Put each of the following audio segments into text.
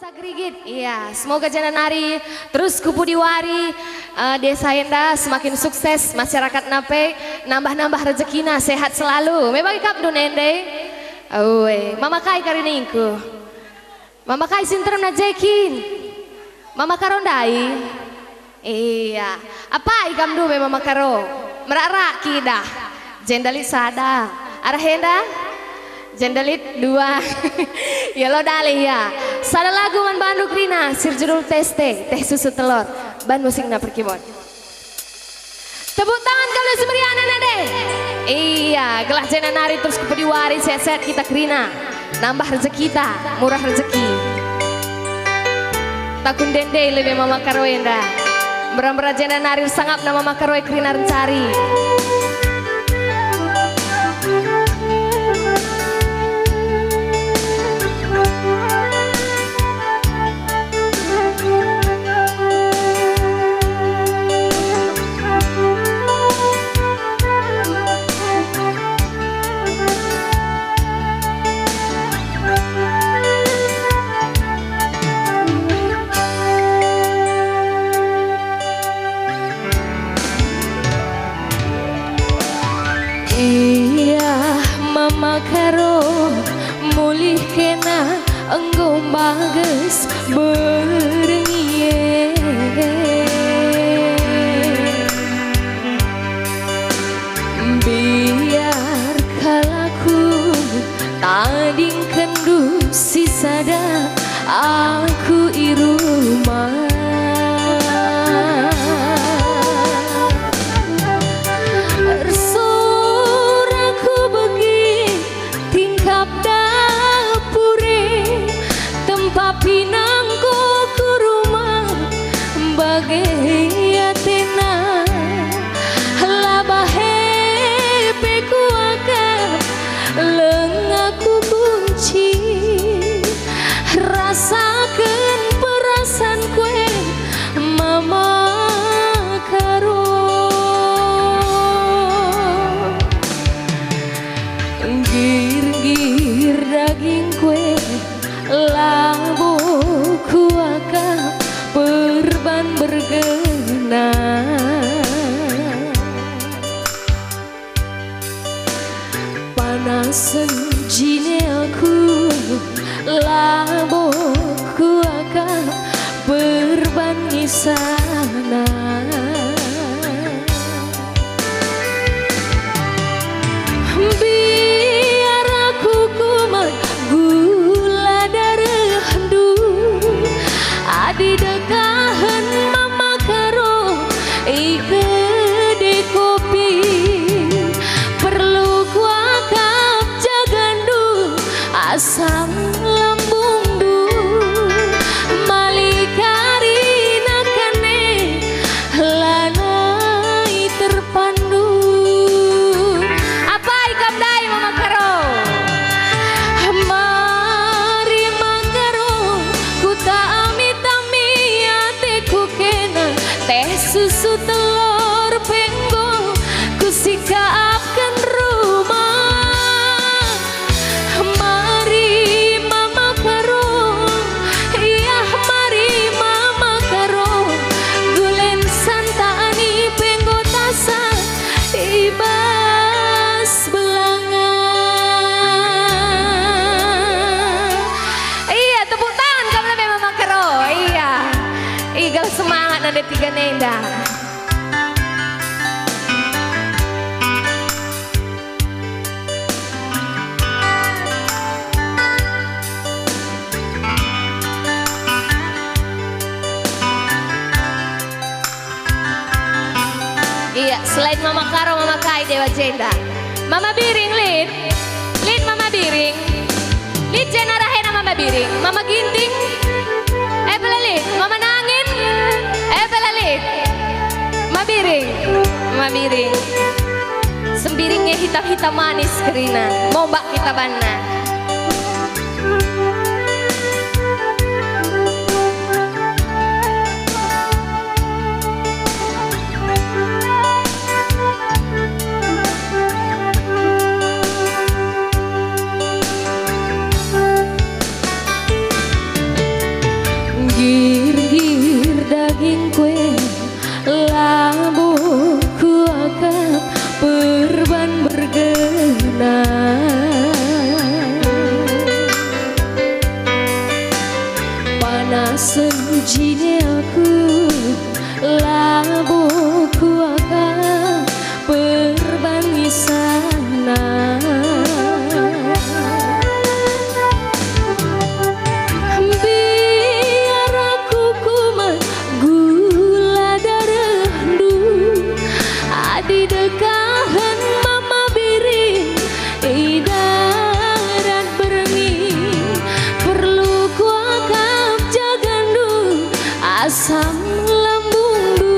Desa Gerigit, iya. Semoga Jana Nari terus kupu diwari, desa Enda semakin sukses, masyarakat nape nambah-nambah rezekina, sehat selalu. Memang ikap dunende. Oh, mama kai kariningku. Mama kai sinteram na jekin. Mama karondai. Iya. Apa ikam du mama karo? Merak kidah. Jendalit sada. Arahenda? Jendalit dua. Ya lo dalih ya. Sada lagu man Bandung Rina, sirjudul teste, teh susu telur, ban musik na perkibon. Tepuk tangan kalau semerian nade. Iya, gelah Jana Nari terus kepediwari sehat-sehat kita Rina. Nambah rezeki kita, murah rezeki. Takun dende lebih mama karoenda. Beram-beram Jana Nari sangap nama makaroe Rina rencari. Mama karo mulih kena enggo bagus berengie biar kalaku tading kendu sisada aku iruma pinangku ke rumah bagai Athena labahe peku akan lengaku kunci rasakan perasaan kue mama karo gir-gir daging kue labu kuaka perban bergena panas jine aku labu kuaka perban isana biar aku kuman di dekahan mama karo ike di kopi perlu kuakap jagandu asam lambung du malikari nakane lanai terpandu apa ikam dai mama karo teh susu telur penggo kusikaapkan rumah mari mama karo iya mari mama karo gulen santani penggo tasa ibas belangan iya tepuk tangan kamu lebih mama karo iya igal semangat ada tiga nenda. Iya, selain mama karo, mama kai dewa jenda. Mama biring lid mama biring, lid jena rahena mama biring, mama ginting, pelalit, mama nangin. Pelalit ma biring sembiringnya hitam-hitam manis kerina mombak kita bana na senjine aku labuku akan berbani sana. Biar aku kuman gula darendu adi dekahan mama biri idarat berengi perlu kuakap jagandu asam lambungdu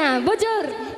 rezekina, bujur.